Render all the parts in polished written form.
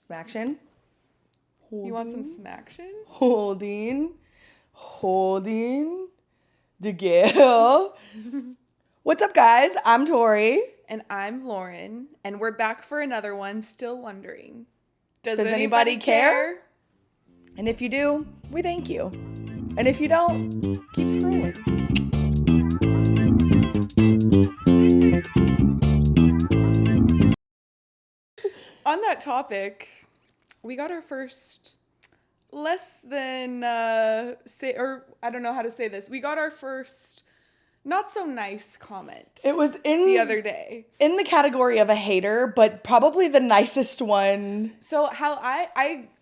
Smaction. You want some smaction? Holding the girl. What's up, guys? I'm Tori. And I'm Lauren. And we're back for another one, Still Wondering. Does anybody care? And if you do, we thank you. And if you don't, keep scrolling. On that topic, we got our first less than, I don't know how to say this. We got our first not so nice comment. It was the other day. In the category of a hater, but probably the nicest one. So how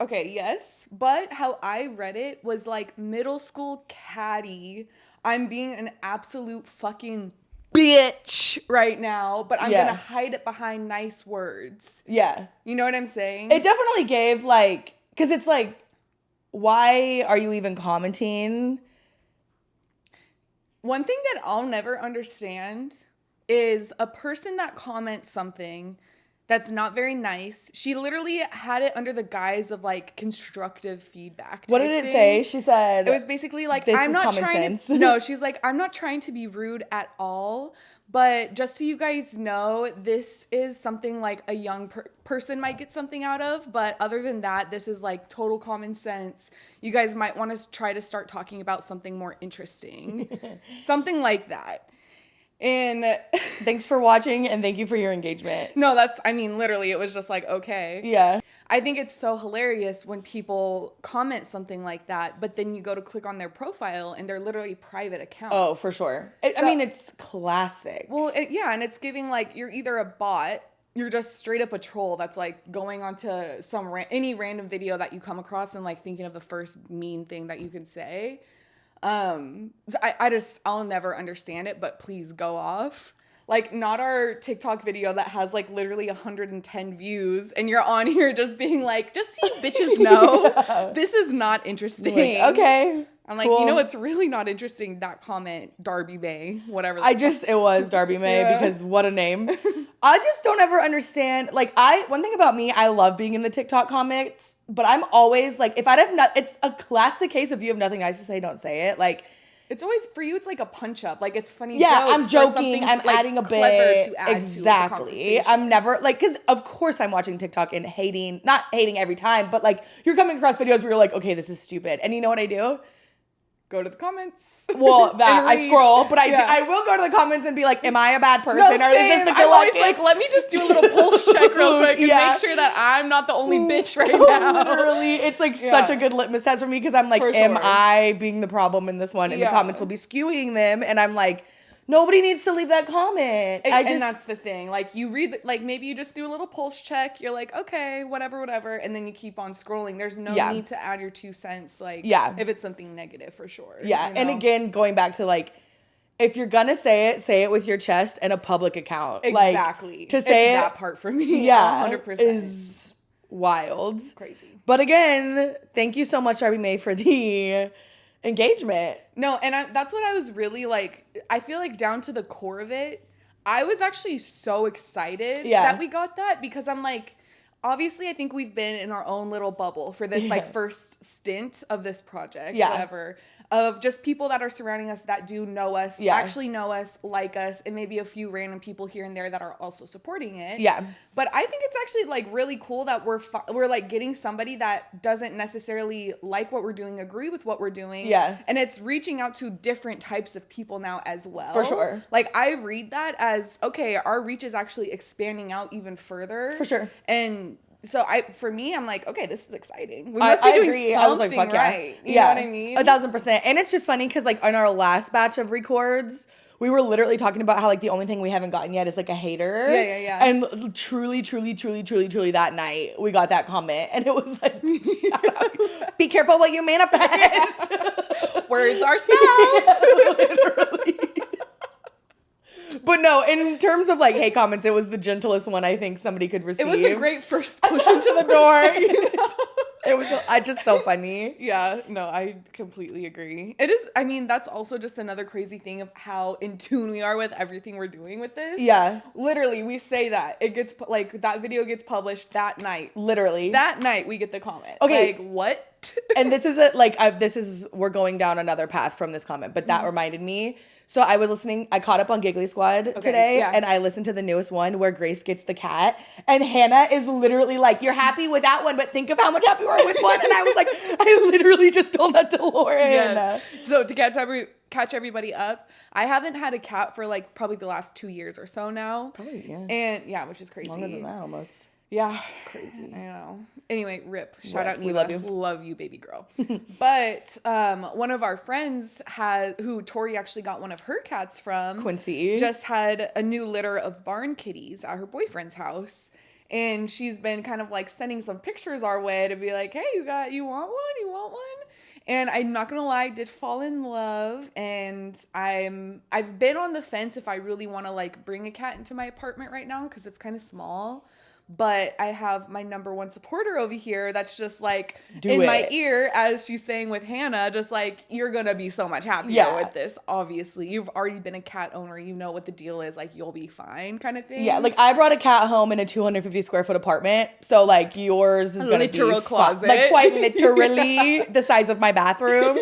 okay, yes, but how I read it was like middle school catty. I'm being an absolute fucking bitch right now, but I'm gonna hide it behind nice words. Yeah. You know what I'm saying? It definitely gave because it's like, why are you even commenting? One thing that I'll never understand is a person that comments something that's not very nice. She literally had it under the guise of like constructive feedback. What did it say? She said it was basically like, this I'm is not common trying sense. to, no, she's like, I'm not trying to be rude at all, but just so you guys know, this is something like a young person might get something out of, but other than that, this is like total common sense. You guys might want to try to start talking about something more interesting. Something like that. And thanks for watching and thank you for your engagement. No, literally, it was just like, okay. Yeah. I think it's so hilarious when people comment something like that, but then you go to click on their profile and they're literally private accounts. Oh, for sure. It's classic. Well, and it's giving like, you're either a bot, you're just straight up a troll that's like going onto any random video that you come across and like thinking of the first mean thing that you could say. I'll never understand it, but please go off. Like, not our TikTok video that has like literally 110 views and you're on here just being like, just so you bitches know, this is not interesting. Like, okay. I'm like, cool. It's really not interesting, that comment, Darby May, whatever. It was Darby May because what a name. I just don't ever understand. Like, one thing about me, I love being in the TikTok comments, but I'm always like, it's a classic case of you have nothing nice to say, don't say it. Like, it's always, for you, it's like a punch up. Like, it's funny jokes. I'm joking. I'm like adding a bit. To add exactly. To I'm never, like, because of course I'm watching TikTok and not hating every time, but like, you're coming across videos where you're like, okay, this is stupid. And you know what I do? Go to the comments. Well, I scroll, but I will go to the comments and be like, am I a bad person? No, or is this the I'm always like, let me just do a little pulse check real quick and make sure that I'm not the only bitch right now. Literally, it's like such a good litess test for me because I'm like, am I being the problem in this one? And the comments will be skewing them. And I'm like, nobody needs to leave that comment. And that's the thing. Like, you read, like, maybe you just do a little pulse check. You're like, okay, whatever. And then you keep on scrolling. There's no need to add your 2 cents. Like, if it's something negative, for sure. Yeah. You know? And again, going back to like, if you're gonna say it with your chest and a public account. Exactly. Like, to say that part for me. Yeah. 100%. Is wild. It's crazy. But again, thank you so much, Darby May, for the engagement. No, and that's what I was really like. I feel like down to the core of it, I was actually so excited that we got that because I'm like, obviously I think we've been in our own little bubble for this like first stint of this project, whatever, of just people that are surrounding us that do know us, actually know us, like us, and maybe a few random people here and there that are also supporting it. Yeah. But I think it's actually like really cool that we're like getting somebody that doesn't necessarily like what we're doing, agree with what we're doing. Yeah. And it's reaching out to different types of people now as well. For sure. Like, I read that as, okay, our reach is actually expanding out even further. For sure. And so for me, I'm like, okay, this is exciting. We must be doing something I was like, fuck right. You know what I mean? 1,000%. And it's just funny because like on our last batch of records, we were literally talking about how like the only thing we haven't gotten yet is like a hater. Yeah. And truly that night we got that comment and it was like, be careful what you manifest. Words are spells. Literally. But no, in terms of like hate comments, it was the gentlest one I think somebody could receive. It was a great first push into the door. It was just so funny. Yeah, no, I completely agree. It is, I mean, that's also just another crazy thing of how in tune we are with everything we're doing with this. Yeah. Literally, we say that. It gets, like, that video gets published that night. Literally. That night, we get the comment. Okay. Like, what? And this is, we're going down another path from this comment, but that reminded me. So I caught up on Giggly Squad today, and I listened to the newest one where Grace gets the cat, and Hannah is literally like, you're happy with that one, but think of how much happier you are with one. And I was like, I literally just told that to Lauren. Yes. So to catch everybody up, I haven't had a cat for like probably the last 2 years or so now. Probably, yeah. And yeah, which is crazy. Longer than that almost. Yeah. It's crazy. I know. Anyway, Rip. Shout out Neva. We love you. Love you, baby girl. But one of our friends who Tori actually got one of her cats from, Quincy, just had a new litter of barn kitties at her boyfriend's house. And she's been kind of like sending some pictures our way to be like, hey, you want one? And I'm not gonna lie, I did fall in love, and I've been on the fence if I really want to like bring a cat into my apartment right now because it's kind of small. But I have my number one supporter over here that's just like my ear, as she's saying with Hannah, just like, you're going to be so much happier with this. Obviously, you've already been a cat owner. You know what the deal is. Like, you'll be fine kind of thing. Yeah, like I brought a cat home in a 250 square foot apartment. So like yours is going to be literal closet. Like quite literally the size of my bathroom.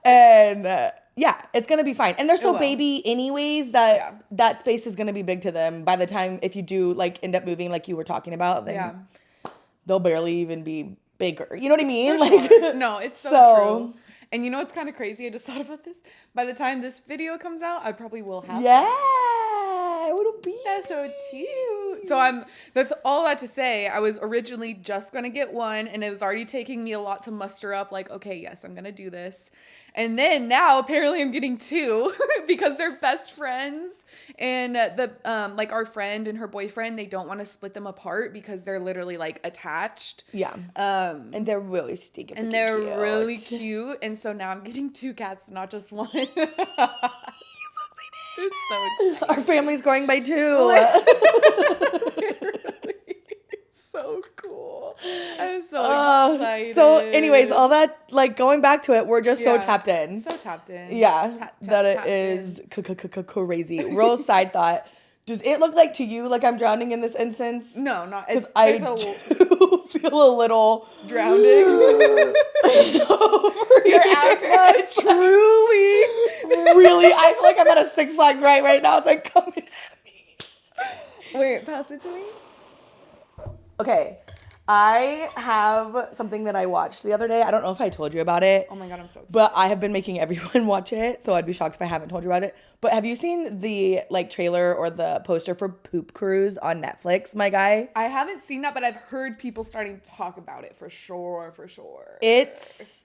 And yeah, it's going to be fine. And they're so baby anyways that space is going to be big to them. By the time, if you do like end up moving like you were talking about, then they'll barely even be bigger. You know what I mean? For like, sure. No, it's so true. And you know what's kind of crazy? I just thought about this. By the time this video comes out, I probably will have it'll be. That's so cute. So that's all that to say. I was originally just going to get one, and it was already taking me a lot to muster up like, okay, yes, I'm going to do this. And then now apparently I'm getting two because they're best friends, and like our friend and her boyfriend, they don't want to split them apart because they're literally like attached. Yeah. And they're really stinking. And they're really cute. And so now I'm getting two cats, not just one. It's so exciting. Our family's growing by two. So cool. I'm so excited. So anyways, all that, like, going back to it, we're just so tapped in. So tapped in. Yeah. That it is crazy. Real side thought. Does it look like to you like I'm drowning in this instance? No, not. Because I do feel a little drowning. Your asthma. Truly, really, I feel like I'm at a Six Flags ride right now. It's like coming at me. Wait, pass it to me. Okay, I have something that I watched the other day. I don't know if I told you about it. Oh my God, I'm so excited. But I have been making everyone watch it, so I'd be shocked if I haven't told you about it. But have you seen the like trailer or the poster for Poop Cruise on Netflix, my guy? I haven't seen that, but I've heard people starting to talk about it for sure. It's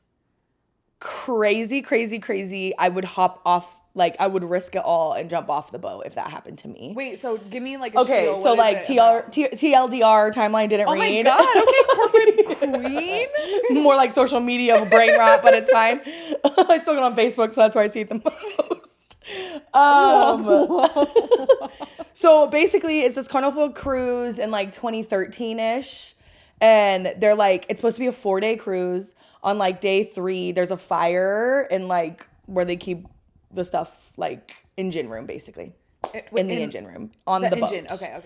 crazy. I would hop off. Like, I would risk it all and jump off the boat if that happened to me. Wait, so give me like a okay, spiel. So like TLDR timeline didn't read. Oh my God, okay, corporate queen. More like social media brain rot, but it's fine. I still get on Facebook, so that's where I see it the most. So basically, it's this Carnival cruise in like 2013-ish. And they're like, it's supposed to be a 4-day cruise. On like day 3, there's a fire in like where they keep the stuff, like engine room, basically. In the engine room on the boat. Okay.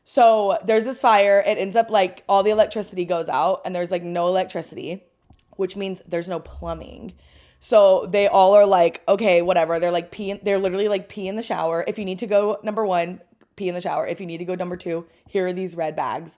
So there's this fire. It ends up like all the electricity goes out, and there's like no electricity, which means there's no plumbing. So they all are like, okay, whatever. They're like they're literally like pee in the shower. If you need to go, number 1, pee in the shower. If you need to go, number 2, here are these red bags.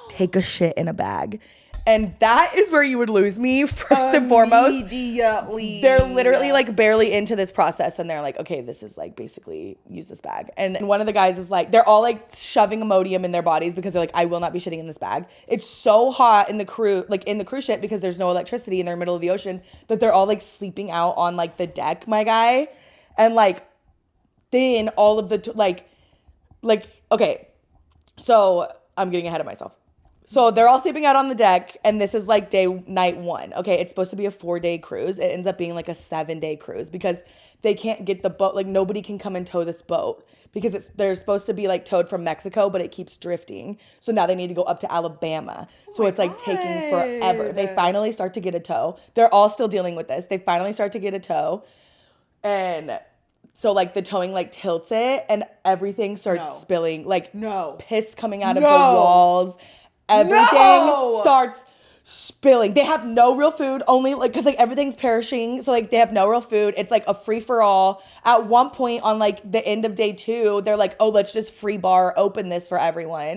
Take a shit in a bag. And that is where you would lose me first and foremost. Immediately. They're literally like barely into this process, and they're like, okay, this is like basically use this bag. And one of the guys is like, they're all like shoving Imodium in their bodies because they're like, I will not be shitting in this bag. It's so hot in the cruise ship because there's no electricity and they're in the middle of the ocean that they're all like sleeping out on like the deck, my guy. And like then all of the like okay, so I'm getting ahead of myself. So they're all sleeping out on the deck, and this is like night 1. Okay, it's supposed to be a 4-day cruise. It ends up being like a 7-day cruise because they can't get the boat. Like, nobody can come and tow this boat because they're supposed to be like towed from Mexico, but it keeps drifting. So now they need to go up to Alabama. So it's like taking forever. They finally start to get a tow. They're all still dealing with this. They finally start to get a tow. And so like the towing like tilts it and everything starts spilling. Like piss coming out of the walls. Everything starts spilling. They have no real food, only like because like everything's perishing, so like they have no real food. It's like a free-for-all. At one point on like the end of day 2, they're like, oh, let's just free bar open this for everyone.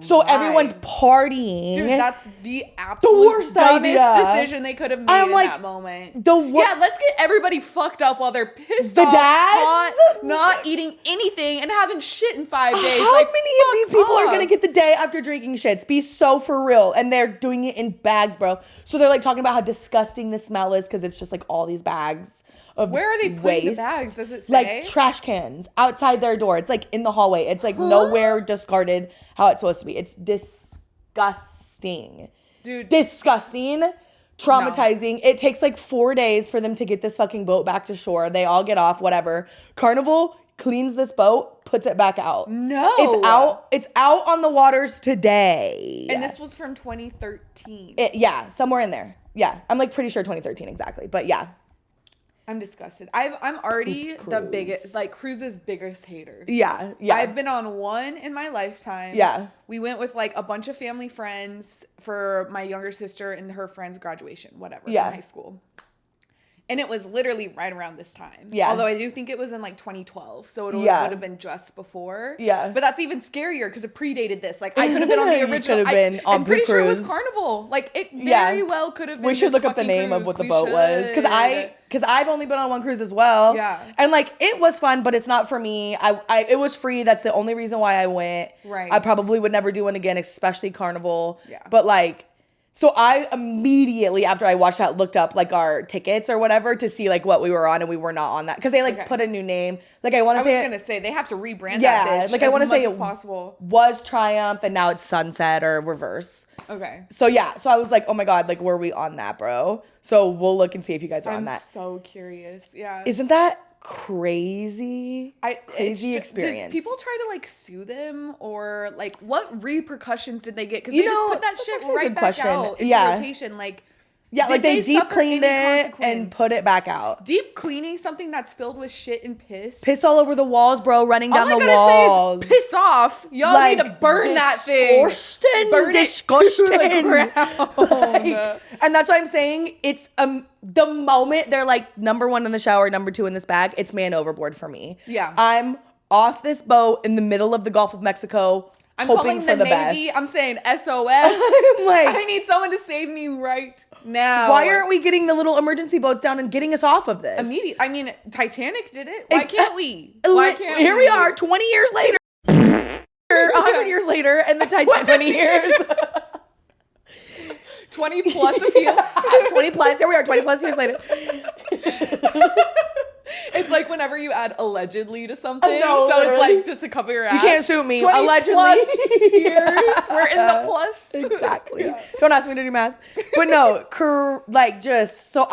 So everyone's partying. Dude, that's the absolute worst dumbest idea. decision they could have made in that moment. Yeah, let's get everybody fucked up while they're pissed the off, dads not eating anything and having shit in 5 days. How many of these people are gonna get the day after drinking shits? Be so for real. And they're doing it in bags, bro. So they're like talking about how disgusting the smell is because it's just like all these bags of Where are they putting waste. the bags? Does it say? Like trash cans outside their door. It's like in the hallway. It's like nowhere discarded how it's supposed to be. It's disgusting. Dude. Disgusting. Traumatizing. It takes like 4 days for them to get this fucking boat back to shore. They all get off, whatever. Carnival cleans this boat, puts it back out. No. It's out on the waters today. And this was from 2013. Yeah, somewhere in there. Yeah. I'm like pretty sure 2013 exactly. But yeah. I'm disgusted. I'm already the biggest, like, Cruise's biggest hater. Yeah. I've been on one in my lifetime. Yeah. We went with, like, a bunch of family friends for my younger sister and her friend's graduation, whatever, in high school. And it was literally right around this time. Yeah. Although I do think it was in like 2012. So it would have been just before. Yeah. But that's even scarier because it predated this. Like I could have been on the original. You could have been on I'm pretty sure it Cruise. was Carnival. Like it very well could have been. We should look up the name of what the boat was. Because I've only been on one cruise as well. Yeah. And like it was fun, but it's not for me. It was free. That's the only reason why I went. Right. I probably would never do one again, especially Carnival. Yeah. But like, so I immediately after I watched that looked up like our tickets or whatever to see like what we were on, and we were not on that because they like put a new name. Like I was gonna say they have to rebrand that bitch. Like I want to say it possible was Triumph and now it's Sunset or reverse. Okay. So yeah, so I was like, oh my god, like were we on that, bro? So we'll look and see if you guys are on that. I'm so curious. Yeah. Isn't that crazy? Crazy experience. Did people try to like sue them or like what repercussions did they get? Because they just put that shit right back out into rotation. Like like they deep cleaned it and put it back out. Deep cleaning something that's filled with shit and piss. Piss all over the walls, bro, running down the walls. Say is piss off. Y'all like, need to burn that thing. Disgusting. And that's what I'm saying. It's the moment they're like number 1 in the shower, number 2 in this bag, it's man overboard for me. Yeah. I'm off this boat in the middle of the Gulf of Mexico. I'm hoping calling for the Navy. best. I'm saying SOS. Like, I need someone to save me right now. Why aren't we getting the little emergency boats down and getting us off of this? Immediate. I mean, Titanic did it. Why can't we? Why can't Here we are, 20 years later. 100 years later, and the Titanic 20 years. 20 plus a few. 20 plus. Here we are, 20 plus years later. It's like whenever you add allegedly to something. No, so literally. it's like just to cover your ass. You can't sue me. 20 Allegedly. plus years. We're in the plus. Exactly. Yeah. Don't ask me to do math. But no, like just, so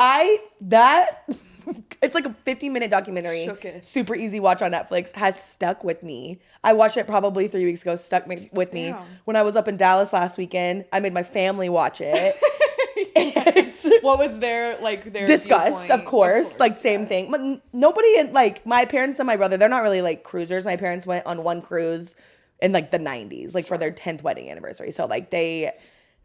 it's like a 50-minute documentary. Super easy watch on Netflix. Has stuck with me. I watched it probably 3 weeks ago. Stuck with me. When I was up in Dallas last weekend, I made my family watch it. What was their disgust, of course, like same thing. But nobody like my parents and my brother, they're not really like cruisers. My parents went on one cruise in like the 90s, like for their 10th wedding anniversary. So like they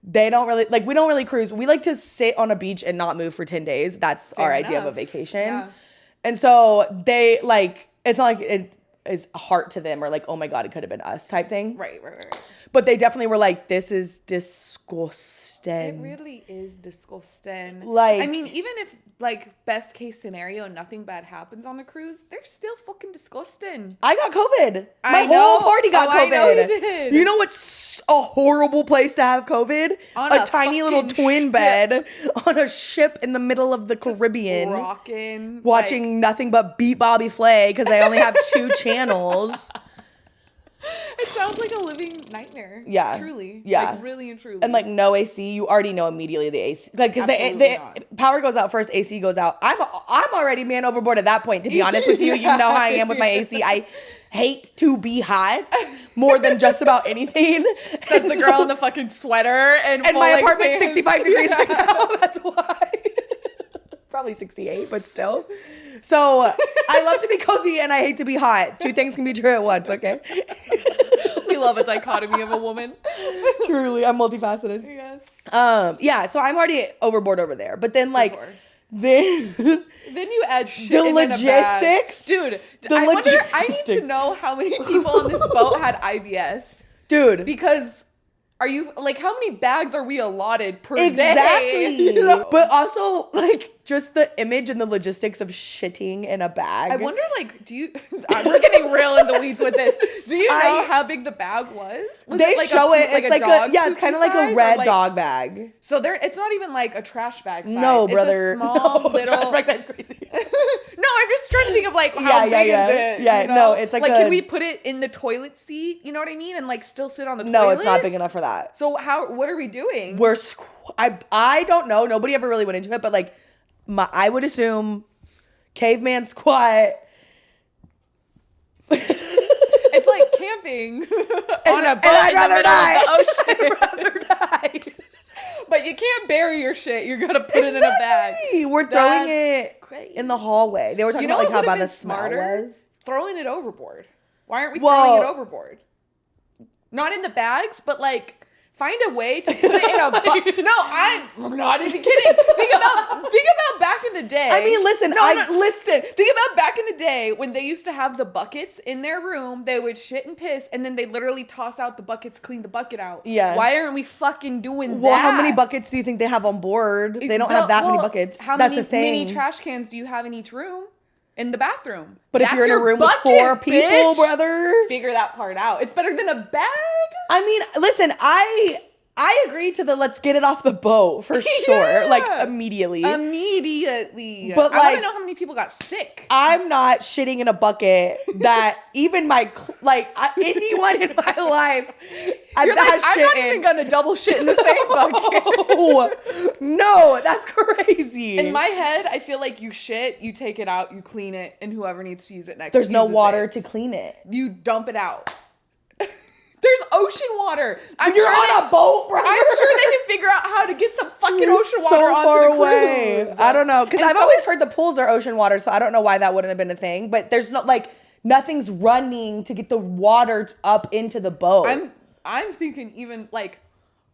don't really like, we don't really cruise. We like to sit on a beach and not move for 10 days. That's our idea of a vacation. Yeah. And so they like, it's not like it is a heart to them or like, oh my God, it could have been us type thing. Right. But they definitely were like, this is disgusting. It really is disgusting. Like, I mean, even if like best case scenario, nothing bad happens on the cruise, they're still fucking disgusting. I got COVID. My whole party got COVID. I know you did. You know what's a horrible place to have COVID? On a tiny little twin bed on a ship in the middle of the Caribbean. Watching nothing but Beat Bobby Flay because they only have 2 channels. It sounds like a living nightmare. Yeah. Truly. Yeah. Like, really and truly. And like no AC, you already know immediately the AC. Like, because the power goes out first, AC goes out. I'm already man overboard at that point, to be honest with you. You know how I am with my AC. I hate to be hot more than just about anything. Says the girl in the fucking sweater and my apartment's 65 degrees right now. That's why. Probably 68, but still. So I love to be cozy and I hate to be hot. Two things can be true at once, okay? We love a dichotomy of a woman. Truly, I'm multifaceted. Yes. Yeah, so I'm already overboard over there. But then like then you add shit the in logistics. Dude, I need to know how many people on this boat had IBS. Dude. Because are you like, how many bags are we allotted per day? Exactly. You know? But also like just the image and the logistics of shitting in a bag. I wonder, like, we're getting real in the weeds with this. Do you know how big the bag was? They it like show it. It's like it's kind of like a red dog bag. So it's not even like a trash bag size. No, brother. It's a small little trash bag size crazy. No, I'm just trying to think of like how big is it? Yeah, you know? no, it's like can we put it in the toilet seat? You know what I mean? And like still sit on the toilet? No, it's not big enough for that. So what are we doing? I don't know. Nobody ever really went into it, but like I would assume caveman squat. It's like camping on a boat I'd rather die. I'd rather die. But you can't bury your shit. You're gonna put it in a bag. We're throwing it in the hallway. They were talking about like how bad the smell was. Throwing it overboard. Why aren't we throwing it overboard? Not in the bags, but like find a way to put it in a bucket. No, I'm not even kidding. Think about back in the day. I mean, listen. Listen. Think about back in the day when they used to have the buckets in their room. They would shit and piss, and then they literally toss out the buckets, clean the bucket out. Yeah. Why aren't we fucking doing that? Well, how many buckets do you think they have on board? They don't have that many buckets. That's the thing. How many trash cans do you have in each room? In the bathroom. But if you're in a room with 4 people, brother. Figure that part out. It's better than a bag. I mean, listen, I agree to the let's get it off the boat for sure. Yeah. Like immediately. But I want to know how many people got sick. I'm not shitting in a bucket that even anyone in my life. I'm not even gonna double shit in the same bucket. No, that's crazy. In my head, I feel like you shit, you take it out, you clean it, and whoever needs to use it next. There's no water to clean it. You dump it out. There's ocean water. You're on a boat, bro. I'm sure they can figure out how to get some fucking ocean water onto the cruise. I don't know, because I've always heard the pools are ocean water, so I don't know why that wouldn't have been a thing. But there's no nothing's running to get the water up into the boat. I'm thinking even like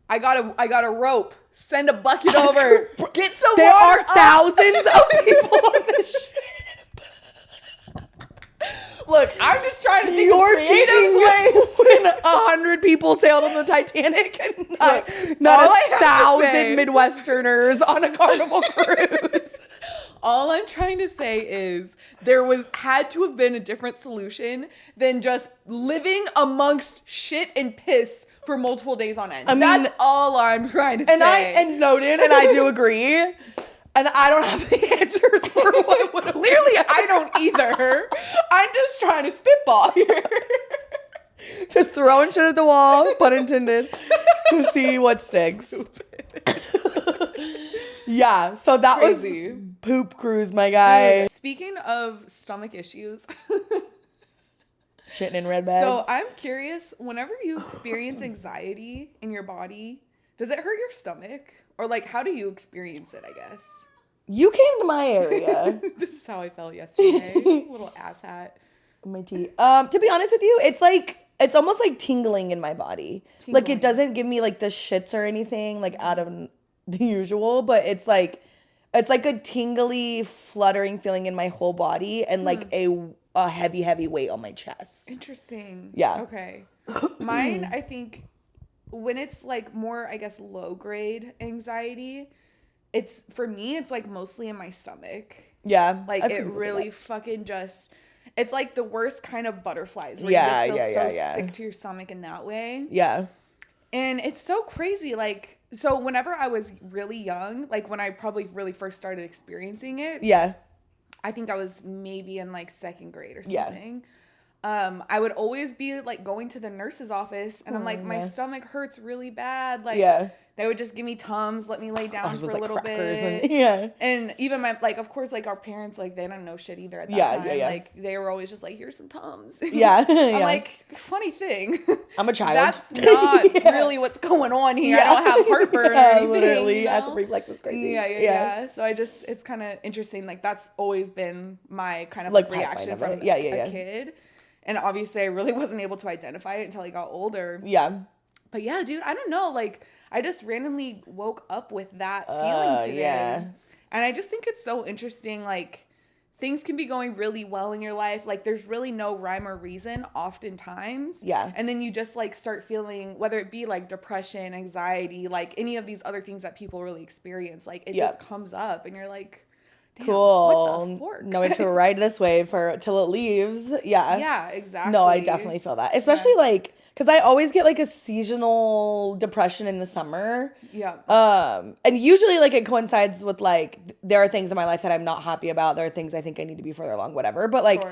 I got a rope. Send a bucket over. Get some water. There are thousands of people on this ship. Look, I'm just trying to think of creative ways. When 100 people sailed on the Titanic and not 1,000 Midwesterners on a Carnival cruise. All I'm trying to say is had to have been a different solution than just living amongst shit and piss for multiple days on end. That's all I'm trying to say. And noted, and I do agree. And I don't have the answers for what would have. Clearly, I don't either. I'm just trying to spitball here. Just throwing shit at the wall, pun intended, to see what sticks. Yeah, so that was poop cruise, my guy. Dude, speaking of stomach issues. Shitting in red bags. So I'm curious, whenever you experience anxiety in your body, does it hurt your stomach? Or like, how do you experience it, I guess? You came to my area. This is how I felt yesterday. Little asshat. My tea. To be honest with you, it's almost like tingling in my body. Like it doesn't give me like the shits or anything like out of the usual, but it's like a tingly, fluttering feeling in my whole body and like a heavy weight on my chest. Interesting. Yeah. Okay. Mine, I think when it's like more, I guess, low grade anxiety, it's like mostly in my stomach. Yeah. Like it really fucking just, it's like the worst kind of butterflies where you just feel so sick to your stomach in that way. Yeah. And it's so crazy. Like, so whenever I was really young, like when I probably really first started experiencing it. Yeah. I think I was maybe in like second grade or something. I would always be like going to the nurse's office and I'm like, my stomach hurts really bad. Like, they would just give me Tums, let me lay down for a little bit. And even my, like, of course, like our parents, like they don't know shit either at that time. Like they were always just like, here's some Tums. I'm like, funny thing. I'm a child. That's not really what's going on here. I don't have heartburn or anything. Literally, acid reflux is crazy. So it's kind of interesting. Like that's always been my kind of like reaction from a kid. And obviously I really wasn't able to identify it until I got older. But yeah, dude, I don't know. Like, I just randomly woke up with that feeling today. And I just think it's so interesting. Like, things can be going really well in your life. Like, there's really no rhyme or reason oftentimes. And then you just, like, start feeling, whether it be, like, depression, anxiety, like, any of these other things that people really experience. Like, it just comes up. And you're like, damn, what the fork? No way to ride this wave till it leaves. Yeah, exactly. No, I definitely feel that. Especially, like... Because I always get, like, a seasonal depression in the summer. And usually, like, it coincides with, like, there are things in my life that I'm not happy about. There are things I think I need to be further along, whatever. But, like,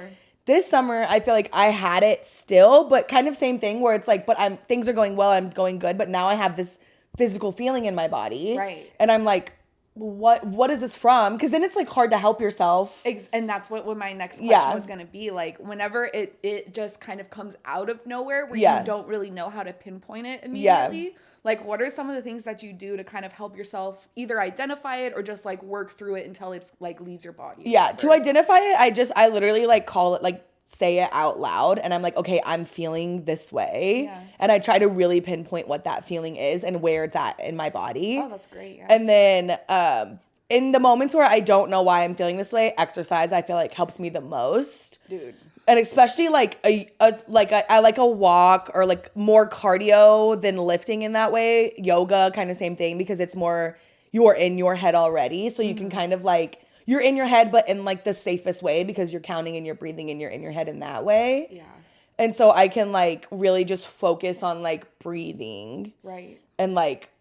this summer, I feel like I had it still, but kind of same thing where it's, like, but things are going well, I'm going good, but now I have this physical feeling in my body. And I'm like... what is this from? Because then it's like hard to help yourself. And that's what my next question was going to be. Like whenever it just kind of comes out of nowhere where you don't really know how to pinpoint it immediately. Like what are some of the things that you do to kind of help yourself either identify it or just like work through it until it's like leaves your body? To identify it, I literally like call it like say it out loud and I'm like, okay, I'm feeling this way. And I try to really pinpoint what that feeling is and where it's at in my body. Oh, that's great. And then in the moments where I don't know why I'm feeling this way, exercise I feel like helps me the most. Dude. And especially like I like a walk or like more cardio than lifting in that way. Yoga, kind of same thing because it's more you're in your head already. So you can kind of like you're in your head, but in like the safest way because you're counting and you're breathing and you're in your head in that way. And so I can like really just focus on like breathing. And like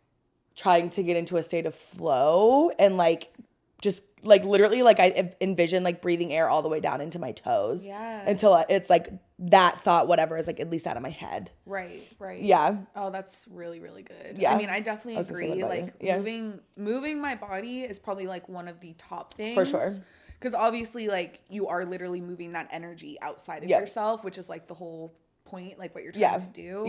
trying to get into a state of flow and like just like literally like I envision like breathing air all the way down into my toes. Until it's like that thought, whatever, is like at least out of my head. Right. Oh, that's really, really good. I mean, I definitely agree. Like moving my body is probably like one of the top things. For sure. Because obviously like you are literally moving that energy outside of yourself, which is like the whole point, like what you're trying to do.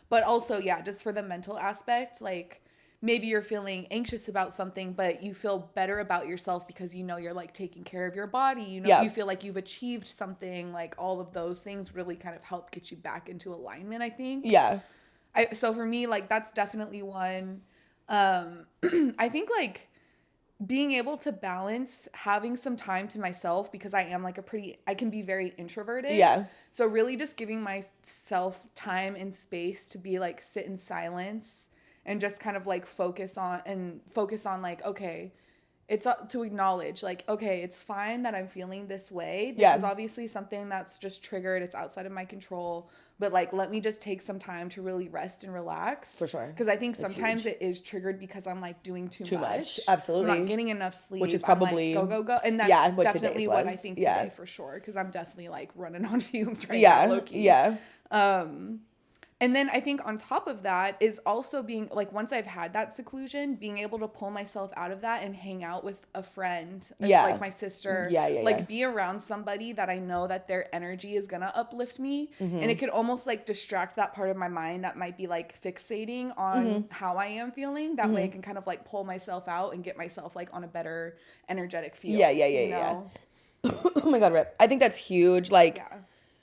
But also, just for the mental aspect, like maybe you're feeling anxious about something, but you feel better about yourself because you know you're like taking care of your body. You know, you feel like you've achieved something. Like all of those things really kind of help get you back into alignment, I think. So for me, like that's definitely one. I think like being able to balance having some time to myself because I am like I can be very introverted. So really just giving myself time and space to be like sit in silence and just kind of like focus on like, okay, it's to acknowledge like, okay, it's fine that I'm feeling this way. This is obviously something that's just triggered. It's outside of my control. But like, let me just take some time to really rest and relax. For sure. Because I think sometimes it is triggered because I'm like doing too much. Absolutely. I'm not getting enough sleep. Which is probably I'm like, go. And that's definitely what I think today for sure. Because I'm definitely like running on fumes right now, low-key. And then I think on top of that is also being like, once I've had that seclusion, being able to pull myself out of that and hang out with a friend, like my sister, like be around somebody that I know that their energy is going to uplift me. And it could almost like distract that part of my mind that might be like fixating on how I am feeling. That way I can kind of like pull myself out and get myself like on a better energetic field. Oh my God, Rip. I think that's huge. Like,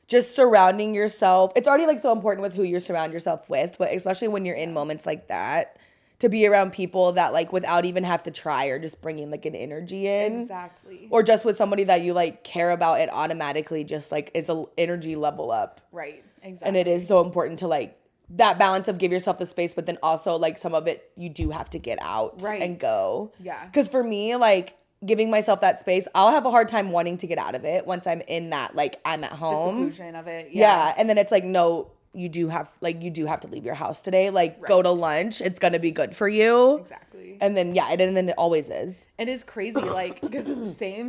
just surrounding yourself. It's already like so important with who you surround yourself with, but especially when you're in moments like that, to be around people that like without even have to try or just bringing like an energy in. Exactly. Or just with somebody that you like care about, it automatically just like is a energy level up. Right. Exactly. And it is so important to like that balance of give yourself the space, but then also like some of it you do have to get out and go. Because for me, like giving myself that space, I'll have a hard time wanting to get out of it once I'm in that, like I'm at home. The seclusion of it. And then it's like, no, you do have to leave your house today. Like go to lunch. It's going to be good for you. Exactly. And then, and then it always is. It is crazy. Like, because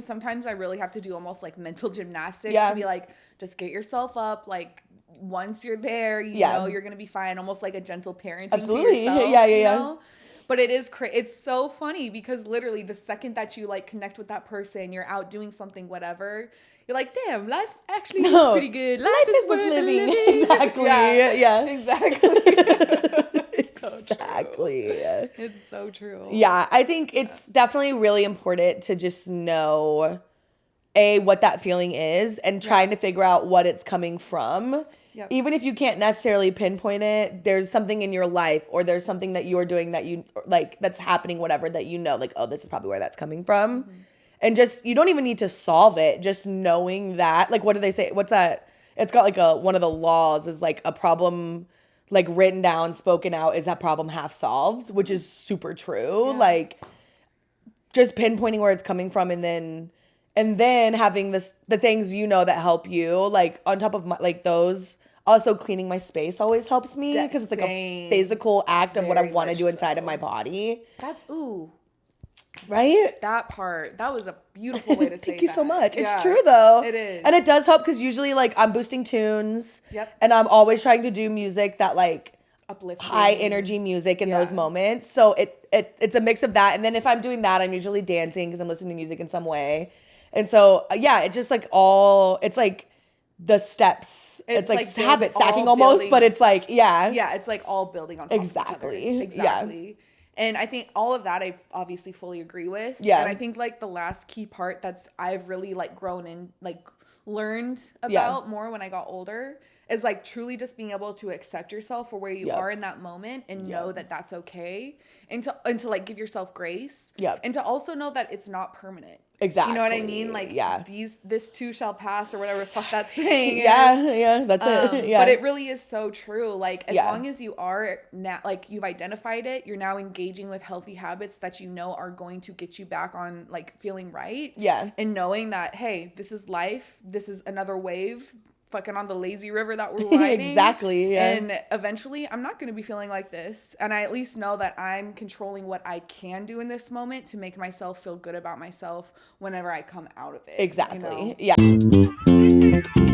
sometimes I really have to do almost like mental gymnastics to be like, just get yourself up. Like, once you're there, you know, you're going to be fine. Almost like a gentle parenting to yourself. You know? But it is it's so funny because literally the second that you like connect with that person, you're out doing something, whatever, you're like, damn, life actually is pretty good. Life is worth living. Exactly. Yeah. Exactly. Exactly. It's so true. Yeah, I think it's definitely really important to just know what that feeling is and trying to figure out what it's coming from. Yep. Even if you can't necessarily pinpoint it, there's something in your life or there's something that you are doing that you like that's happening, whatever, that you know, like, oh, this is probably where that's coming from. Mm-hmm. And just, you don't even need to solve it. Just knowing that, like, what do they say? What's that? It's got like one of the laws is like a problem, like written down, spoken out is that problem half solved, which is super true. Yeah. Like just pinpointing where it's coming from and then having the things, you know, that help you, like on top of like those. Also, cleaning my space always helps me because it's like a physical act of what I want to do inside of my body. That's right? That part. That was a beautiful way to say Thank you that. so much. It's true though. It is. And it does help because usually like I'm boosting tunes. Yep. And I'm always trying to do music that like uplifting, high energy music in those moments. So it's a mix of that. And then if I'm doing that, I'm usually dancing because I'm listening to music in some way. And so it's just like it's like the steps. It's like habit stacking almost, but it's like, Yeah, it's like all building on top of each other. Exactly. Yeah. And I think all of that I obviously fully agree with. Yeah. And I think like the last key part I've really like grown in, like learned about more when I got older is like truly just being able to accept yourself for where you are in that moment and know that that's okay. And to like give yourself grace. Yeah. And to also know that it's not permanent. Exactly. You know what I mean? Like this too shall pass or whatever the fuck that saying is. Yeah, that's it. Yeah. But it really is so true. Like as long as you are now, like you've identified it, you're now engaging with healthy habits that you know are going to get you back on like feeling right. Yeah. And knowing that, hey, this is life. This is another wave fucking on the lazy river that we're riding. Exactly. Yeah. And eventually I'm not going to be feeling like this. And I at least know that I'm controlling what I can do in this moment to make myself feel good about myself whenever I come out of it. Exactly. You know? Yeah.